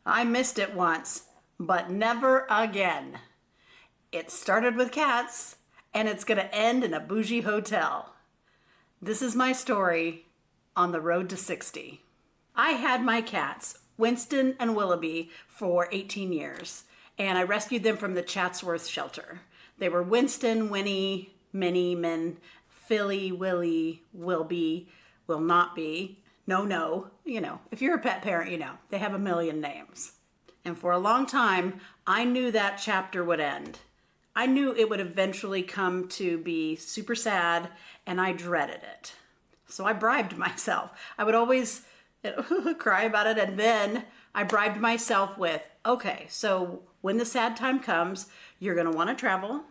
I missed it once, but never again. It started with cats, and it's going to end in a bougie hotel. This is my story on the road to 60. I had my cats, Winston and Willoughby, for 18 years, and I rescued them from the Chatsworth shelter. They were Winston, Winnie, Minnie, Min, Philly, Willie, will be, will not be, no. You know, if you're a pet parent, you know, they have a million names. And for a long time, I knew that chapter would end. I knew it would eventually come to be super sad, and I dreaded it. So I bribed myself. I would always cry about it, and then I bribed myself with, okay, so when the sad time comes, you're gonna wanna travel,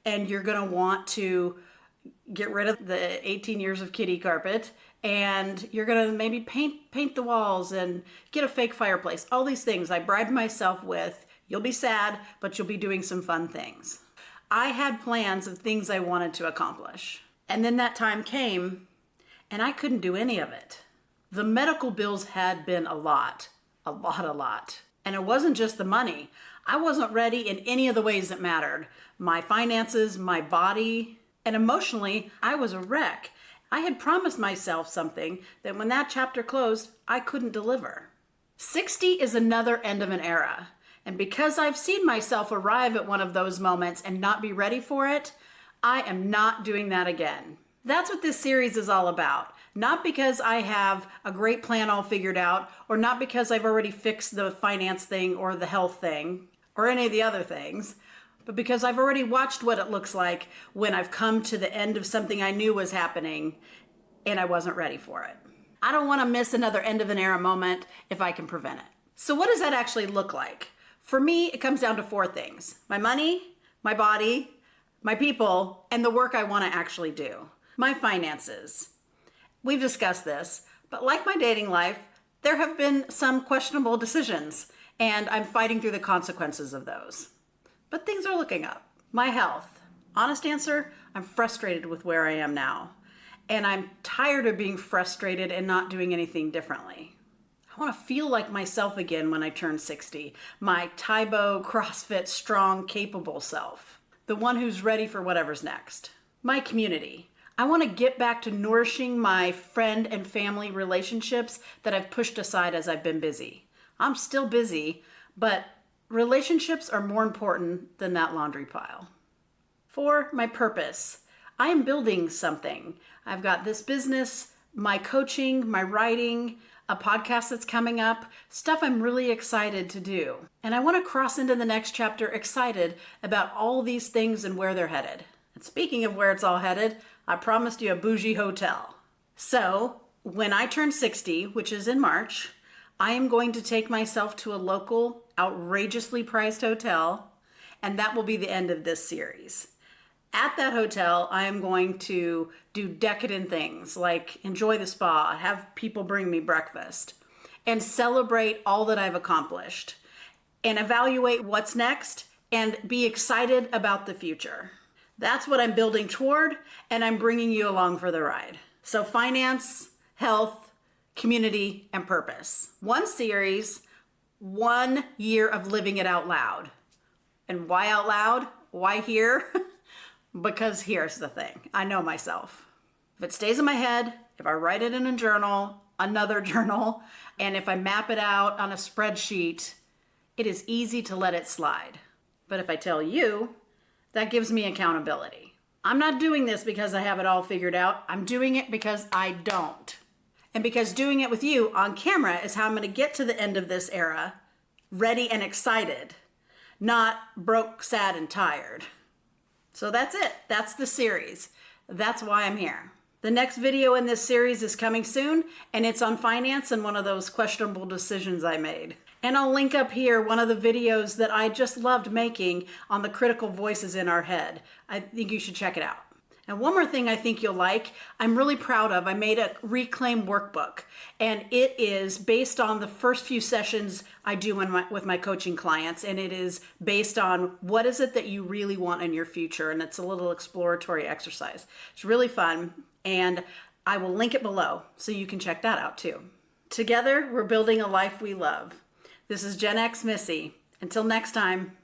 and you're gonna want to get rid of the 18 years of kitty carpet, and you're gonna maybe paint the walls and get a fake fireplace. All these things I bribed myself with. You'll be sad, but you'll be doing some fun things. I had plans of things I wanted to accomplish. And then that time came, and I couldn't do any of it. The medical bills had been a lot. And it wasn't just the money. I wasn't ready in any of the ways that mattered. My finances, my body, and emotionally, I was a wreck. I had promised myself something that when that chapter closed, I couldn't deliver. 60 is another end of an era. And because I've seen myself arrive at one of those moments and not be ready for it, I am not doing that again. That's what this series is all about. Not because I have a great plan all figured out, or not because I've already fixed the finance thing or the health thing or any of the other things, but because I've already watched what it looks like when I've come to the end of something I knew was happening and I wasn't ready for it. I don't want to miss another end of an era moment if I can prevent it. So what does that actually look like? For me, it comes down to 4 things: my money, my body, my people, and the work I want to actually do. My finances. We've discussed this, but like my dating life, there have been some questionable decisions, and I'm fighting through the consequences of those. But things are looking up. My health. Honest answer, I'm frustrated with where I am now. And I'm tired of being frustrated and not doing anything differently. I want to feel like myself again when I turn 60. My Tybo, CrossFit, strong, capable self. The one who's ready for whatever's next. My community. I want to get back to nourishing my friend and family relationships that I've pushed aside as I've been busy. I'm still busy, but relationships are more important than that laundry pile. 4, my purpose. I am building something. I've got this business, my coaching, my writing, a podcast that's coming up, stuff I'm really excited to do. And I want to cross into the next chapter excited about all these things and where they're headed. And speaking of where it's all headed, I promised you a bougie hotel. So when I turn 60, which is in March, I am going to take myself to a local, outrageously priced hotel, and that will be the end of this series. At that hotel, I am going to do decadent things like enjoy the spa, have people bring me breakfast, and celebrate all that I've accomplished, and evaluate what's next, and be excited about the future. That's what I'm building toward, and I'm bringing you along for the ride. So finance, health, community, and purpose. One series, 1 year of living it out loud. And why out loud? Why here? Because here's the thing. I know myself. If it stays in my head, if I write it in a journal, another journal, and if I map it out on a spreadsheet, it is easy to let it slide. But if I tell you, that gives me accountability. I'm not doing this because I have it all figured out. I'm doing it because I don't. And because doing it with you on camera is how I'm going to get to the end of this era, ready and excited, not broke, sad, and tired. So that's it. That's the series. That's why I'm here. The next video in this series is coming soon, and it's on finance and one of those questionable decisions I made. And I'll link up here one of the videos that I just loved making on the critical voices in our head. I think you should check it out. And one more thing I think you'll like, I'm really proud of, I made a Reclaim workbook, and it is based on the first few sessions I do with my coaching clients, and it is based on what is it that you really want in your future, and it's a little exploratory exercise. It's really fun, and I will link it below so you can check that out too. Together, we're building a life we love. This is GenX Missy. Until next time.